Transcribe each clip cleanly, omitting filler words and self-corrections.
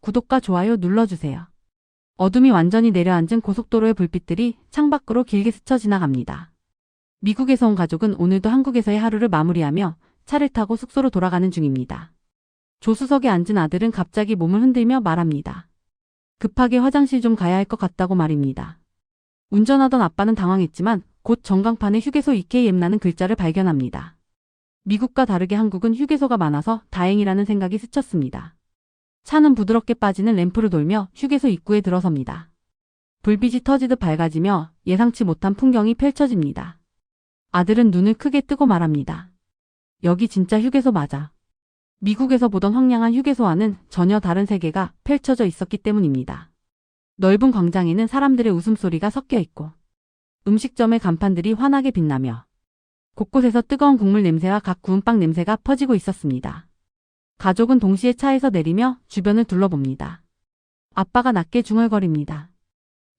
구독과 좋아요 눌러주세요. 어둠이 완전히 내려앉은 고속도로의 불빛들이 창밖으로 길게 스쳐 지나갑니다. 미국에서 온 가족은 오늘도 한국에서의 하루를 마무리하며 차를 타고 숙소로 돌아가는 중입니다. 조수석에 앉은 아들은 갑자기 몸을 흔들며 말합니다. 급하게 화장실 좀 가야 할 것 같다고 말입니다. 운전하던 아빠는 당황했지만 곧 전광판에 휴게소 EKM라는 글자를 발견합니다. 미국과 다르게 한국은 휴게소가 많아서 다행이라는 생각이 스쳤습니다. 차는 부드럽게 빠지는 램프를 돌며 휴게소 입구에 들어섭니다. 불빛이 터지듯 밝아지며 예상치 못한 풍경이 펼쳐집니다. 아들은 눈을 크게 뜨고 말합니다. 여기 진짜 휴게소 맞아. 미국에서 보던 황량한 휴게소와는 전혀 다른 세계가 펼쳐져 있었기 때문입니다. 넓은 광장에는 사람들의 웃음소리가 섞여 있고 음식점의 간판들이 환하게 빛나며 곳곳에서 뜨거운 국물 냄새와 각 구운 빵 냄새가 퍼지고 있었습니다. 가족은 동시에 차에서 내리며 주변을 둘러봅니다. 아빠가 낮게 중얼거립니다.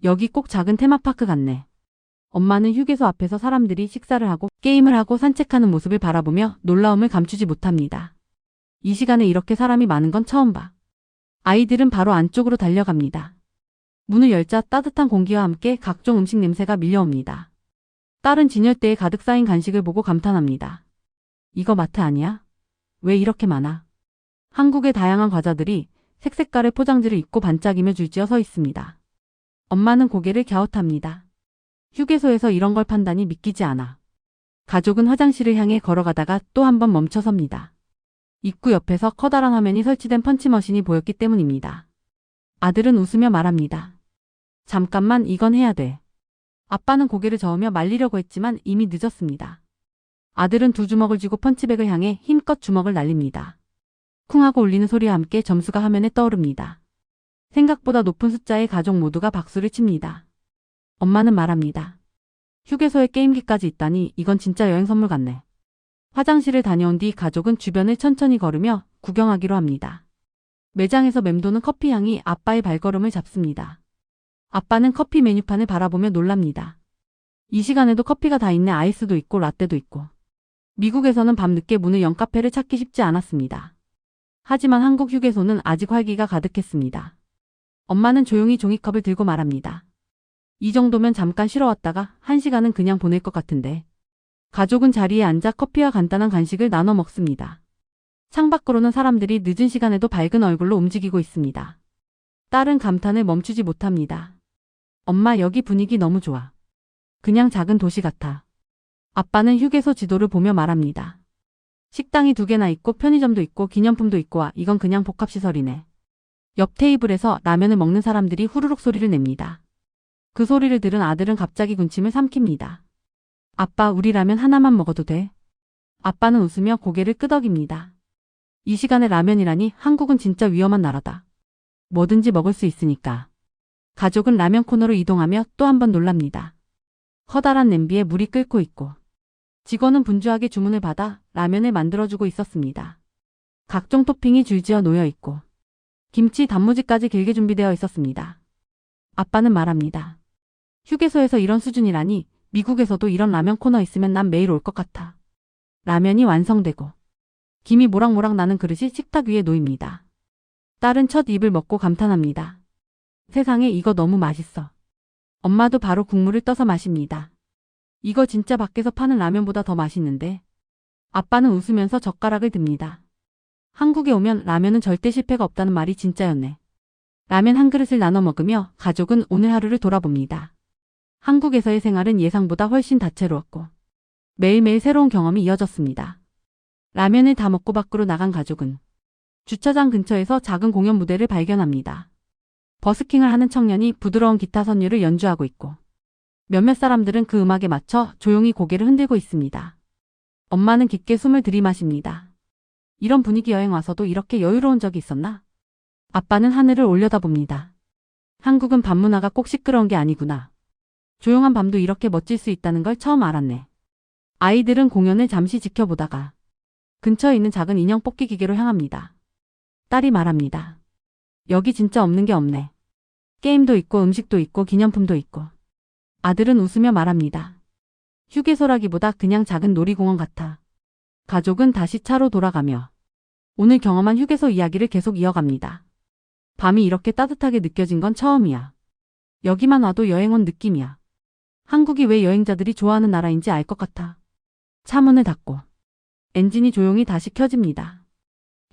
여기 꼭 작은 테마파크 같네. 엄마는 휴게소 앞에서 사람들이 식사를 하고 게임을 하고 산책하는 모습을 바라보며 놀라움을 감추지 못합니다. 이 시간에 이렇게 사람이 많은 건 처음 봐. 아이들은 바로 안쪽으로 달려갑니다. 문을 열자 따뜻한 공기와 함께 각종 음식 냄새가 밀려옵니다. 딸은 진열대에 가득 쌓인 간식을 보고 감탄합니다. 이거 마트 아니야? 왜 이렇게 많아? 한국의 다양한 과자들이 색색깔의 포장지를 입고 반짝이며 줄지어 서 있습니다. 엄마는 고개를 갸웃합니다. 휴게소에서 이런 걸 판다니 믿기지 않아. 가족은 화장실을 향해 걸어가다가 또 한 번 멈춰섭니다. 입구 옆에서 커다란 화면이 설치된 펀치머신이 보였기 때문입니다. 아들은 웃으며 말합니다. 잠깐만, 이건 해야 돼. 아빠는 고개를 저으며 말리려고 했지만 이미 늦었습니다. 아들은 두 주먹을 쥐고 펀치백을 향해 힘껏 주먹을 날립니다. 쿵 하고 울리는 소리와 함께 점수가 화면에 떠오릅니다. 생각보다 높은 숫자의 가족 모두가 박수를 칩니다. 엄마는 말합니다. 휴게소에 게임기까지 있다니 이건 진짜 여행 선물 같네. 화장실을 다녀온 뒤 가족은 주변을 천천히 걸으며 구경하기로 합니다. 매장에서 맴도는 커피 향이 아빠의 발걸음을 잡습니다. 아빠는 커피 메뉴판을 바라보며 놀랍니다. 이 시간에도 커피가 다 있네. 아이스도 있고 라떼도 있고. 미국에서는 밤늦게 문을 연 카페를 찾기 쉽지 않았습니다. 하지만 한국 휴게소는 아직 활기가 가득했습니다. 엄마는 조용히 종이컵을 들고 말합니다. 이 정도면 잠깐 쉬러 왔다가 1시간은 그냥 보낼 것 같은데. 가족은 자리에 앉아 커피와 간단한 간식을 나눠 먹습니다. 창밖으로는 사람들이 늦은 시간에도 밝은 얼굴로 움직이고 있습니다. 딸은 감탄을 멈추지 못합니다. 엄마, 여기 분위기 너무 좋아. 그냥 작은 도시 같아. 아빠는 휴게소 지도를 보며 말합니다. 식당이 2개나 있고 편의점도 있고 기념품도 있고 와, 이건 그냥 복합시설이네. 옆 테이블에서 라면을 먹는 사람들이 후루룩 소리를 냅니다. 그 소리를 들은 아들은 갑자기 군침을 삼킵니다. 아빠, 우리 라면 하나만 먹어도 돼? 아빠는 웃으며 고개를 끄덕입니다. 이 시간에 라면이라니 한국은 진짜 위험한 나라다. 뭐든지 먹을 수 있으니까. 가족은 라면 코너로 이동하며 또 한 번 놀랍니다. 커다란 냄비에 물이 끓고 있고 직원은 분주하게 주문을 받아 라면을 만들어주고 있었습니다. 각종 토핑이 줄지어 놓여 있고 김치, 단무지까지 길게 준비되어 있었습니다. 아빠는 말합니다. 휴게소에서 이런 수준이라니 미국에서도 이런 라면 코너 있으면 난 매일 올 것 같아. 라면이 완성되고 김이 모락모락 나는 그릇이 식탁 위에 놓입니다. 딸은 첫 입을 먹고 감탄합니다. 세상에, 이거 너무 맛있어. 엄마도 바로 국물을 떠서 마십니다. 이거 진짜 밖에서 파는 라면보다 더 맛있는데. 아빠는 웃으면서 젓가락을 듭니다. 한국에 오면 라면은 절대 실패가 없다는 말이 진짜였네. 라면 한 그릇을 나눠 먹으며 가족은 오늘 하루를 돌아봅니다. 한국에서의 생활은 예상보다 훨씬 다채로웠고 매일매일 새로운 경험이 이어졌습니다. 라면을 다 먹고 밖으로 나간 가족은 주차장 근처에서 작은 공연 무대를 발견합니다. 버스킹을 하는 청년이 부드러운 기타 선율을 연주하고 있고 몇몇 사람들은 그 음악에 맞춰 조용히 고개를 흔들고 있습니다. 엄마는 깊게 숨을 들이마십니다. 이런 분위기 여행 와서도 이렇게 여유로운 적이 있었나? 아빠는 하늘을 올려다봅니다. 한국은 밤 문화가 꼭 시끄러운 게 아니구나. 조용한 밤도 이렇게 멋질 수 있다는 걸 처음 알았네. 아이들은 공연을 잠시 지켜보다가 근처에 있는 작은 인형 뽑기 기계로 향합니다. 딸이 말합니다. 여기 진짜 없는 게 없네. 게임도 있고 음식도 있고 기념품도 있고. 아들은 웃으며 말합니다. 휴게소라기보다 그냥 작은 놀이공원 같아. 가족은 다시 차로 돌아가며 오늘 경험한 휴게소 이야기를 계속 이어갑니다. 밤이 이렇게 따뜻하게 느껴진 건 처음이야. 여기만 와도 여행 온 느낌이야. 한국이 왜 여행자들이 좋아하는 나라인지 알 것 같아. 차 문을 닫고 엔진이 조용히 다시 켜집니다.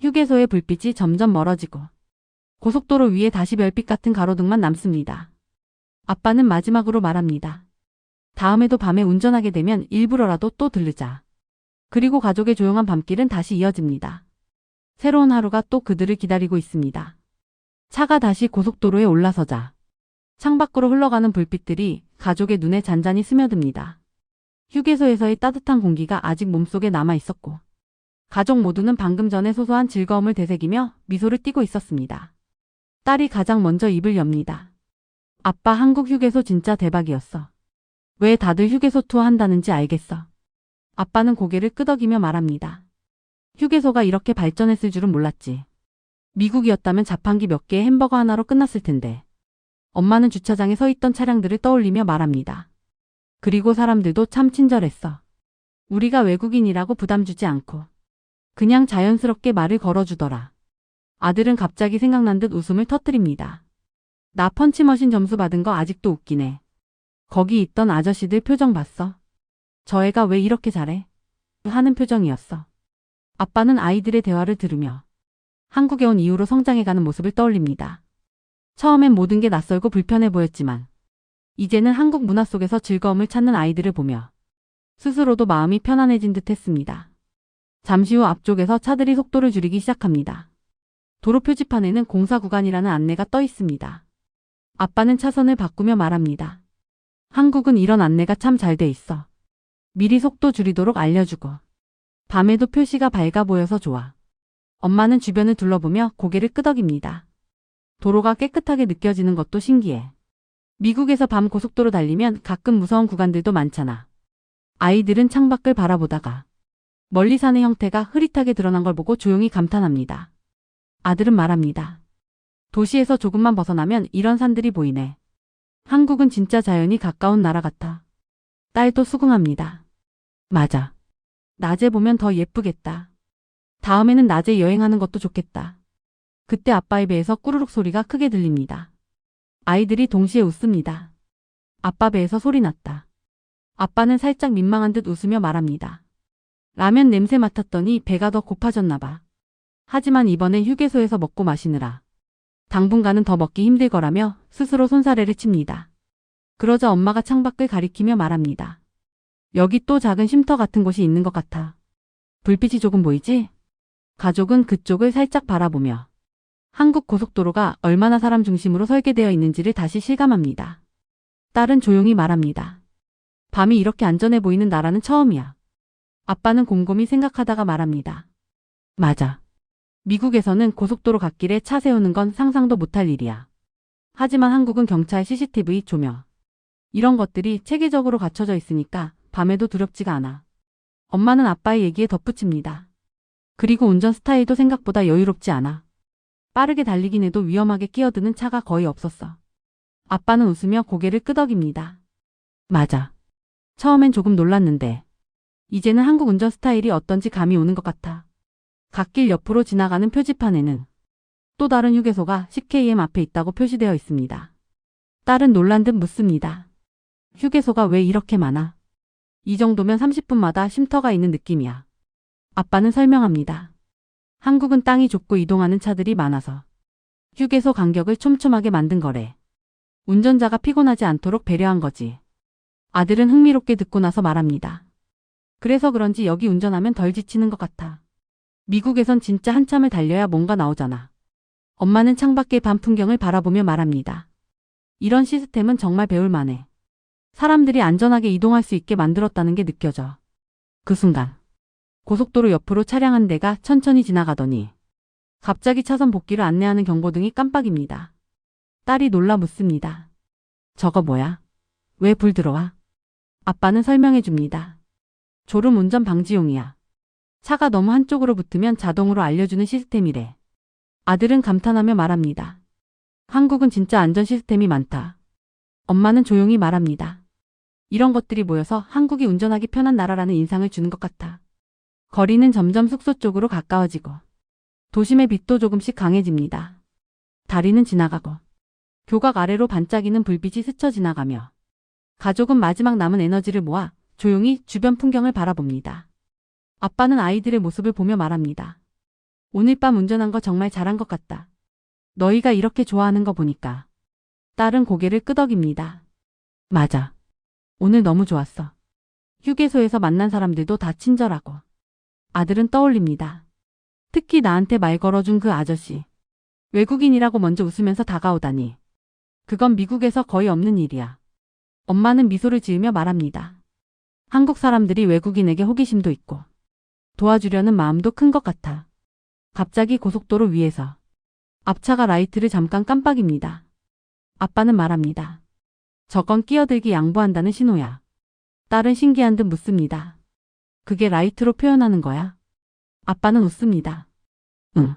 휴게소의 불빛이 점점 멀어지고 고속도로 위에 다시 별빛 같은 가로등만 남습니다. 아빠는 마지막으로 말합니다. 다음에도 밤에 운전하게 되면 일부러라도 또 들르자. 그리고 가족의 조용한 밤길은 다시 이어집니다. 새로운 하루가 또 그들을 기다리고 있습니다. 차가 다시 고속도로에 올라서자 창밖으로 흘러가는 불빛들이 가족의 눈에 잔잔히 스며듭니다. 휴게소에서의 따뜻한 공기가 아직 몸속에 남아 있었고 가족 모두는 방금 전에 소소한 즐거움을 되새기며 미소를 띠고 있었습니다. 딸이 가장 먼저 입을 엽니다. 아빠, 한국 휴게소 진짜 대박이었어. 왜 다들 휴게소 투어 한다는지 알겠어. 아빠는 고개를 끄덕이며 말합니다. 휴게소가 이렇게 발전했을 줄은 몰랐지. 미국이었다면 자판기 몇 개의 햄버거 하나로 끝났을 텐데. 엄마는 주차장에 서 있던 차량들을 떠올리며 말합니다. 그리고 사람들도 참 친절했어. 우리가 외국인이라고 부담 주지 않고 그냥 자연스럽게 말을 걸어주더라. 아들은 갑자기 생각난 듯 웃음을 터뜨립니다. 나 펀치머신 점수 받은 거 아직도 웃기네. 거기 있던 아저씨들 표정 봤어? 저 애가 왜 이렇게 잘해? 하는 표정이었어. 아빠는 아이들의 대화를 들으며 한국에 온 이후로 성장해가는 모습을 떠올립니다. 처음엔 모든 게 낯설고 불편해 보였지만 이제는 한국 문화 속에서 즐거움을 찾는 아이들을 보며 스스로도 마음이 편안해진 듯 했습니다. 잠시 후 앞쪽에서 차들이 속도를 줄이기 시작합니다. 도로 표지판에는 공사 구간이라는 안내가 떠 있습니다. 아빠는 차선을 바꾸며 말합니다. 한국은 이런 안내가 참 잘 돼 있어. 미리 속도 줄이도록 알려주고 밤에도 표시가 밝아 보여서 좋아. 엄마는 주변을 둘러보며 고개를 끄덕입니다. 도로가 깨끗하게 느껴지는 것도 신기해. 미국에서 밤 고속도로 달리면 가끔 무서운 구간들도 많잖아. 아이들은 창밖을 바라보다가 멀리 산의 형태가 흐릿하게 드러난 걸 보고 조용히 감탄합니다. 아들은 말합니다. 도시에서 조금만 벗어나면 이런 산들이 보이네. 한국은 진짜 자연이 가까운 나라 같아. 딸도 수긍합니다. 맞아. 낮에 보면 더 예쁘겠다. 다음에는 낮에 여행하는 것도 좋겠다. 그때 아빠의 배에서 꾸르륵 소리가 크게 들립니다. 아이들이 동시에 웃습니다. 아빠 배에서 소리 났다. 아빠는 살짝 민망한 듯 웃으며 말합니다. 라면 냄새 맡았더니 배가 더 고파졌나 봐. 하지만 이번엔 휴게소에서 먹고 마시느라 당분간은 더 먹기 힘들 거라며 스스로 손사래를 칩니다. 그러자 엄마가 창밖을 가리키며 말합니다. 여기 또 작은 쉼터 같은 곳이 있는 것 같아. 불빛이 조금 보이지? 가족은 그쪽을 살짝 바라보며 한국 고속도로가 얼마나 사람 중심으로 설계되어 있는지를 다시 실감합니다. 딸은 조용히 말합니다. 밤이 이렇게 안전해 보이는 나라는 처음이야. 아빠는 곰곰이 생각하다가 말합니다. 맞아. 미국에서는 고속도로 갓길에 차 세우는 건 상상도 못할 일이야. 하지만 한국은 경찰 CCTV 조명 이런 것들이 체계적으로 갖춰져 있으니까 밤에도 두렵지가 않아. 엄마는 아빠의 얘기에 덧붙입니다. 그리고 운전 스타일도 생각보다 여유롭지 않아. 빠르게 달리긴 해도 위험하게 끼어드는 차가 거의 없었어. 아빠는 웃으며 고개를 끄덕입니다. 맞아. 처음엔 조금 놀랐는데 이제는 한국 운전 스타일이 어떤지 감이 오는 것 같아. 갓길 옆으로 지나가는 표지판에는 또 다른 휴게소가 CKM 앞에 있다고 표시되어 있습니다. 딸은 놀란 듯 묻습니다. 휴게소가 왜 이렇게 많아? 이 정도면 30분마다 쉼터가 있는 느낌이야. 아빠는 설명합니다. 한국은 땅이 좁고 이동하는 차들이 많아서 휴게소 간격을 촘촘하게 만든 거래. 운전자가 피곤하지 않도록 배려한 거지. 아들은 흥미롭게 듣고 나서 말합니다. 그래서 그런지 여기 운전하면 덜 지치는 것 같아. 미국에선 진짜 한참을 달려야 뭔가 나오잖아. 엄마는 창밖의 밤 풍경을 바라보며 말합니다. 이런 시스템은 정말 배울 만해. 사람들이 안전하게 이동할 수 있게 만들었다는 게 느껴져. 그 순간 고속도로 옆으로 차량 한 대가 천천히 지나가더니 갑자기 차선 복귀를 안내하는 경보등이 깜빡입니다. 딸이 놀라 묻습니다. 저거 뭐야? 왜 불 들어와? 아빠는 설명해 줍니다. 졸음 운전 방지용이야. 차가 너무 한쪽으로 붙으면 자동으로 알려주는 시스템이래. 아들은 감탄하며 말합니다. 한국은 진짜 안전 시스템이 많다. 엄마는 조용히 말합니다. 이런 것들이 모여서 한국이 운전하기 편한 나라라는 인상을 주는 것 같아. 거리는 점점 숙소 쪽으로 가까워지고 도심의 빛도 조금씩 강해집니다. 다리는 지나가고 교각 아래로 반짝이는 불빛이 스쳐 지나가며 가족은 마지막 남은 에너지를 모아 조용히 주변 풍경을 바라봅니다. 아빠는 아이들의 모습을 보며 말합니다. 오늘 밤 운전한 거 정말 잘한 것 같다. 너희가 이렇게 좋아하는 거 보니까. 딸은 고개를 끄덕입니다. 맞아. 오늘 너무 좋았어. 휴게소에서 만난 사람들도 다 친절하고. 아들은 떠올립니다. 특히 나한테 말 걸어준 그 아저씨. 외국인이라고 먼저 웃으면서 다가오다니. 그건 미국에서 거의 없는 일이야. 엄마는 미소를 지으며 말합니다. 한국 사람들이 외국인에게 호기심도 있고 도와주려는 마음도 큰 것 같아. 갑자기 고속도로 위에서 앞차가 라이트를 잠깐 깜빡입니다. 아빠는 말합니다. 저건 끼어들기 양보한다는 신호야. 딸은 신기한 듯 묻습니다. 그게 라이트로 표현하는 거야? 아빠는 웃습니다. 응.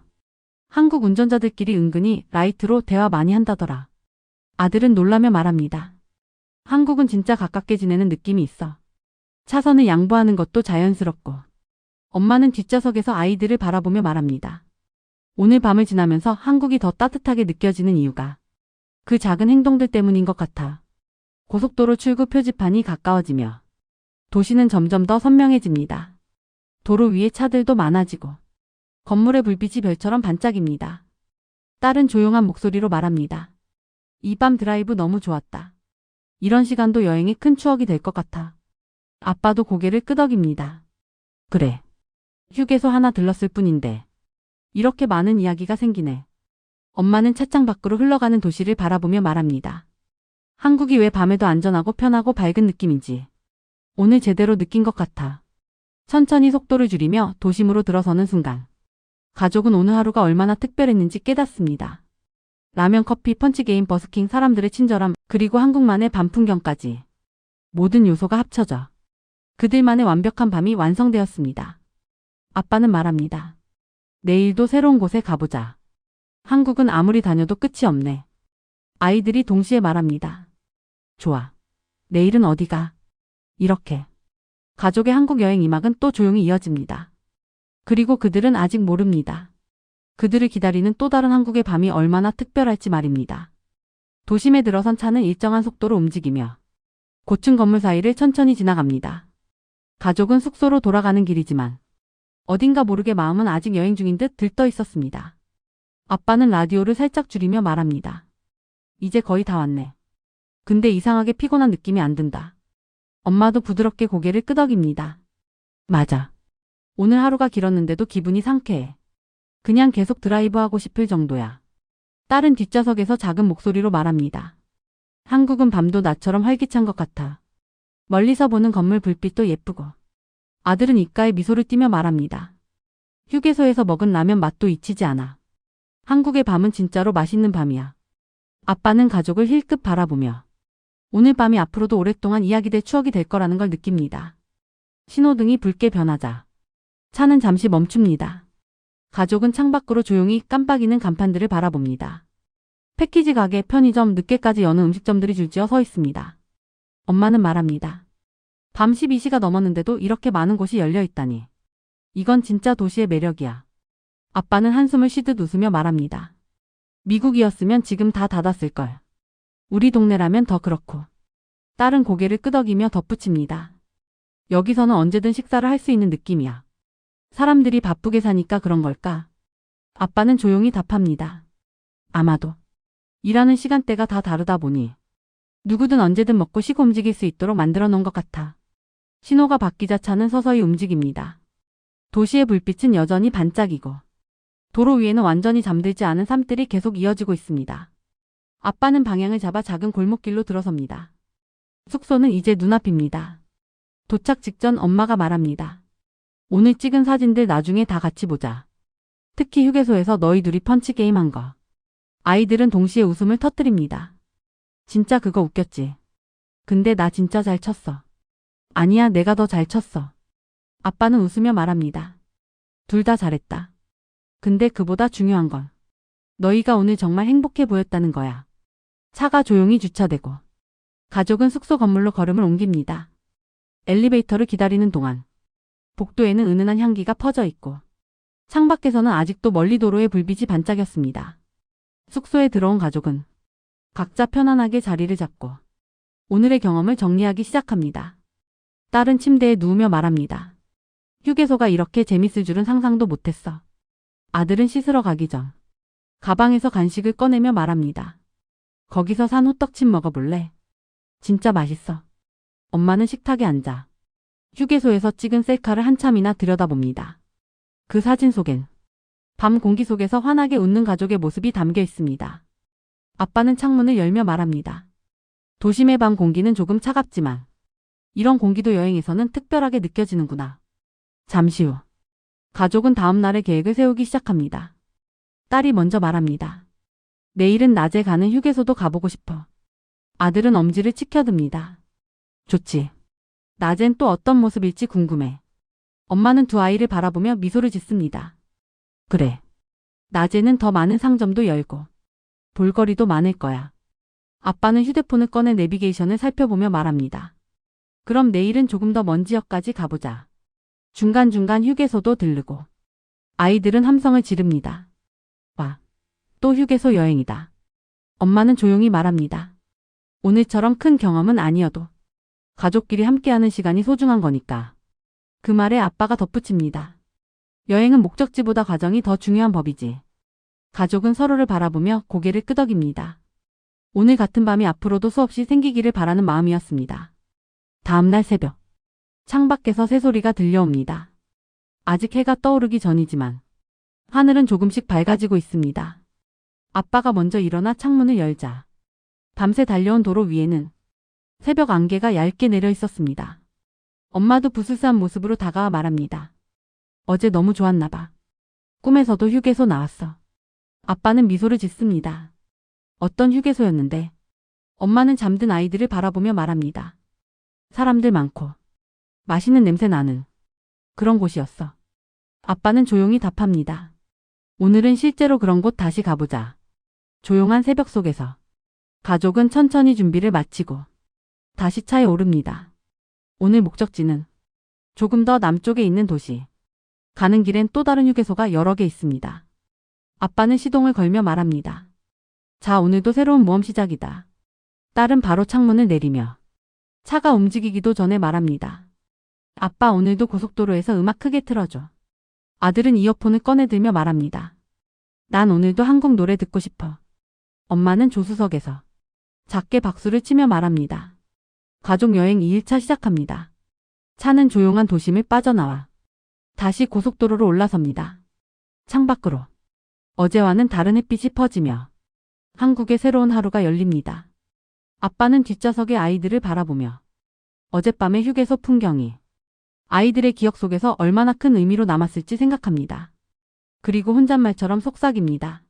한국 운전자들끼리 은근히 라이트로 대화 많이 한다더라. 아들은 놀라며 말합니다. 한국은 진짜 가깝게 지내는 느낌이 있어. 차선을 양보하는 것도 자연스럽고. 엄마는 뒷좌석에서 아이들을 바라보며 말합니다. 오늘 밤을 지나면서 한국이 더 따뜻하게 느껴지는 이유가 그 작은 행동들 때문인 것 같아. 고속도로 출구 표지판이 가까워지며 도시는 점점 더 선명해집니다. 도로 위에 차들도 많아지고 건물의 불빛이 별처럼 반짝입니다. 딸은 조용한 목소리로 말합니다. 이 밤 드라이브 너무 좋았다. 이런 시간도 여행의 큰 추억이 될 것 같아. 아빠도 고개를 끄덕입니다. 그래. 휴게소 하나 들렀을 뿐인데 이렇게 많은 이야기가 생기네. 엄마는 차창 밖으로 흘러가는 도시를 바라보며 말합니다. 한국이 왜 밤에도 안전하고 편하고 밝은 느낌인지 오늘 제대로 느낀 것 같아. 천천히 속도를 줄이며 도심으로 들어서는 순간 가족은 오늘 하루가 얼마나 특별했는지 깨닫습니다. 라면, 커피, 펀치게임, 버스킹, 사람들의 친절함, 그리고 한국만의 밤 풍경까지 모든 요소가 합쳐져 그들만의 완벽한 밤이 완성되었습니다. 아빠는 말합니다. 내일도 새로운 곳에 가보자. 한국은 아무리 다녀도 끝이 없네. 아이들이 동시에 말합니다. 좋아. 내일은 어디 가? 이렇게. 가족의 한국 여행 2막은 또 조용히 이어집니다. 그리고 그들은 아직 모릅니다. 그들을 기다리는 또 다른 한국의 밤이 얼마나 특별할지 말입니다. 도심에 들어선 차는 일정한 속도로 움직이며 고층 건물 사이를 천천히 지나갑니다. 가족은 숙소로 돌아가는 길이지만 어딘가 모르게 마음은 아직 여행 중인 듯 들떠 있었습니다. 아빠는 라디오를 살짝 줄이며 말합니다. 이제 거의 다 왔네. 근데 이상하게 피곤한 느낌이 안 든다. 엄마도 부드럽게 고개를 끄덕입니다. 맞아. 오늘 하루가 길었는데도 기분이 상쾌해. 그냥 계속 드라이브하고 싶을 정도야. 딸은 뒷좌석에서 작은 목소리로 말합니다. 한국은 밤도 나처럼 활기찬 것 같아. 멀리서 보는 건물 불빛도 예쁘고. 아들은 입가에 미소를 띠며 말합니다. 휴게소에서 먹은 라면 맛도 잊히지 않아. 한국의 밤은 진짜로 맛있는 밤이야. 아빠는 가족을 힐끗 바라보며 오늘 밤이 앞으로도 오랫동안 이야기될 추억이 될 거라는 걸 느낍니다. 신호등이 붉게 변하자 차는 잠시 멈춥니다. 가족은 창밖으로 조용히 깜빡이는 간판들을 바라봅니다. 패키지 가게, 편의점, 늦게까지 여는 음식점들이 줄지어 서 있습니다. 엄마는 말합니다. 밤 12시가 넘었는데도 이렇게 많은 곳이 열려 있다니. 이건 진짜 도시의 매력이야. 아빠는 한숨을 쉬듯 웃으며 말합니다. 미국이었으면 지금 다 닫았을걸. 우리 동네라면 더 그렇고. 딸은 고개를 끄덕이며 덧붙입니다. 여기서는 언제든 식사를 할 수 있는 느낌이야. 사람들이 바쁘게 사니까 그런 걸까? 아빠는 조용히 답합니다. 아마도. 일하는 시간대가 다 다르다 보니 누구든 언제든 먹고 쉬고 움직일 수 있도록 만들어 놓은 것 같아. 신호가 바뀌자 차는 서서히 움직입니다. 도시의 불빛은 여전히 반짝이고 도로 위에는 완전히 잠들지 않은 삶들이 계속 이어지고 있습니다. 아빠는 방향을 잡아 작은 골목길로 들어섭니다. 숙소는 이제 눈앞입니다. 도착 직전 엄마가 말합니다. 오늘 찍은 사진들 나중에 다 같이 보자. 특히 휴게소에서 너희 둘이 펀치 게임 한 거. 아이들은 동시에 웃음을 터뜨립니다. 진짜 그거 웃겼지. 근데 나 진짜 잘 쳤어. 아니야, 내가 더 잘 쳤어. 아빠는 웃으며 말합니다. 둘 다 잘했다. 근데 그보다 중요한 건 너희가 오늘 정말 행복해 보였다는 거야. 차가 조용히 주차되고 가족은 숙소 건물로 걸음을 옮깁니다. 엘리베이터를 기다리는 동안 복도에는 은은한 향기가 퍼져 있고 창밖에서는 아직도 멀리 도로의 불빛이 반짝였습니다. 숙소에 들어온 가족은 각자 편안하게 자리를 잡고 오늘의 경험을 정리하기 시작합니다. 딸은 침대에 누우며 말합니다. 휴게소가 이렇게 재밌을 줄은 상상도 못했어. 아들은 씻으러 가기 전 가방에서 간식을 꺼내며 말합니다. 거기서 산 호떡칩 먹어볼래? 진짜 맛있어. 엄마는 식탁에 앉아 휴게소에서 찍은 셀카를 한참이나 들여다봅니다. 그 사진 속엔 밤 공기 속에서 환하게 웃는 가족의 모습이 담겨 있습니다. 아빠는 창문을 열며 말합니다. 도심의 밤 공기는 조금 차갑지만 이런 공기도 여행에서는 특별하게 느껴지는구나. 잠시 후 가족은 다음 날의 계획을 세우기 시작합니다. 딸이 먼저 말합니다. 내일은 낮에 가는 휴게소도 가보고 싶어. 아들은 엄지를 치켜듭니다. 좋지. 낮엔 또 어떤 모습일지 궁금해. 엄마는 두 아이를 바라보며 미소를 짓습니다. 그래. 낮에는 더 많은 상점도 열고 볼거리도 많을 거야. 아빠는 휴대폰을 꺼내 내비게이션을 살펴보며 말합니다. 그럼 내일은 조금 더 먼 지역까지 가보자. 중간중간 휴게소도 들르고. 아이들은 함성을 지릅니다. 와, 또 휴게소 여행이다. 엄마는 조용히 말합니다. 오늘처럼 큰 경험은 아니어도 가족끼리 함께하는 시간이 소중한 거니까. 그 말에 아빠가 덧붙입니다. 여행은 목적지보다 과정이 더 중요한 법이지. 가족은 서로를 바라보며 고개를 끄덕입니다. 오늘 같은 밤이 앞으로도 수없이 생기기를 바라는 마음이었습니다. 다음날 새벽. 창밖에서 새소리가 들려옵니다. 아직 해가 떠오르기 전이지만 하늘은 조금씩 밝아지고 있습니다. 아빠가 먼저 일어나 창문을 열자 밤새 달려온 도로 위에는 새벽 안개가 얇게 내려 있었습니다. 엄마도 부스스한 모습으로 다가와 말합니다. 어제 너무 좋았나 봐. 꿈에서도 휴게소 나왔어. 아빠는 미소를 짓습니다. 어떤 휴게소였는데? 엄마는 잠든 아이들을 바라보며 말합니다. 사람들 많고 맛있는 냄새 나는 그런 곳이었어. 아빠는 조용히 답합니다. 오늘은 실제로 그런 곳 다시 가보자. 조용한 새벽 속에서 가족은 천천히 준비를 마치고 다시 차에 오릅니다. 오늘 목적지는 조금 더 남쪽에 있는 도시. 가는 길엔 또 다른 휴게소가 여러 개 있습니다. 아빠는 시동을 걸며 말합니다. 자, 오늘도 새로운 모험 시작이다. 딸은 바로 창문을 내리며 차가 움직이기도 전에 말합니다. 아빠, 오늘도 고속도로에서 음악 크게 틀어줘. 아들은 이어폰을 꺼내들며 말합니다. 난 오늘도 한국 노래 듣고 싶어. 엄마는 조수석에서 작게 박수를 치며 말합니다. 가족 여행 2일차 시작합니다. 차는 조용한 도심을 빠져나와 다시 고속도로로 올라섭니다. 창밖으로 어제와는 다른 햇빛이 퍼지며 한국의 새로운 하루가 열립니다. 아빠는 뒷좌석의 아이들을 바라보며 어젯밤의 휴게소 풍경이 아이들의 기억 속에서 얼마나 큰 의미로 남았을지 생각합니다. 그리고 혼잣말처럼 속삭입니다.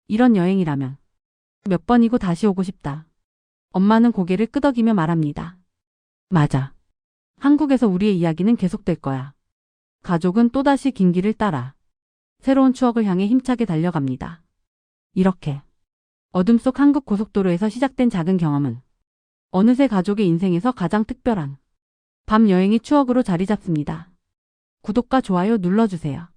이런 여행이라면 몇 번이고 다시 오고 싶다. 엄마는 고개를 끄덕이며 말합니다. 맞아. 한국에서 우리의 이야기는 계속될 거야. 가족은 또다시 긴 길을 따라 새로운 추억을 향해 힘차게 달려갑니다. 이렇게 어둠 속 한국 고속도로에서 시작된 작은 경험은 어느새 가족의 인생에서 가장 특별한 밤 여행의 추억으로 자리 잡습니다. 구독과 좋아요 눌러주세요.